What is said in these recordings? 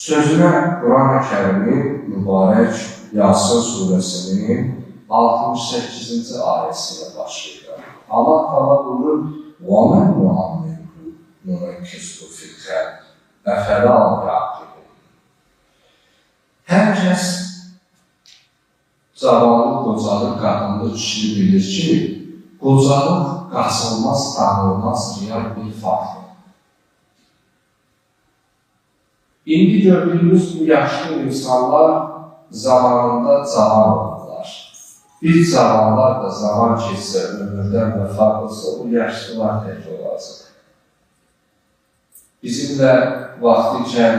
Sözünə Quran-ı Kərimin mübarək Yasin surəsinin 68-ci ayəsində başlayır. Allah qala buyurur, وَمَنْ نُعَمِّرْهُ نُنَكِّسْهُ فِي الْخَلْقِ أَفَلَا يَعْقِلُونَ. Hər kəs zavallı, qocalıq, qadınlı kişi bilir ki, qocalıq qaçılmaz, tanınmaz, real bir faktdır. İndi gördüyümüz bu yaşlı insanlar zamanında cavan oldular. Bir cavanlar da zaman keçsə, ömürdən vəfat olsa, o yaşlılar tək olacaq. Bizim də vaxtıkən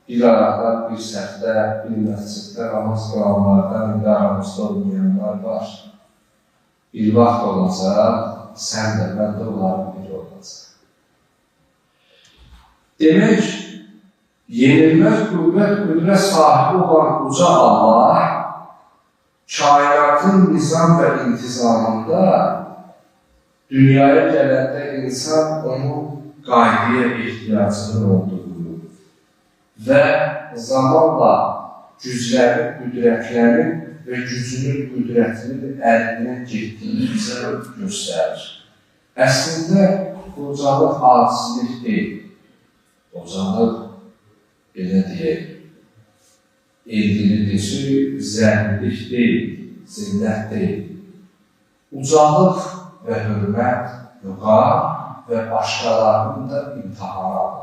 bir arada, bir səhvdə, bir məsciddə namaz qılanlardan indi aramızda olmayanlar var. Bir vaxt olacaq, sən də, mən də onların biri olacaq. Demək, yenilməz qüdrət sahibi olan uca Allah, kainatın nizam və intizamında dünyaya gələndə insan onun qaydaya ehtiyacının olduğunu və zamanla güclərin, qüdrətlərin və gücünün, qüdrətinin əlindən getdiyini bizə göstərir. Əslində, qocalıq acizlik deyil. Qocalıq, belə deyək, eldirilisi zəngilik deyil, zillət deyil. Ucalıq və hörmət, vüqar və başqalarının da imtihanıdır.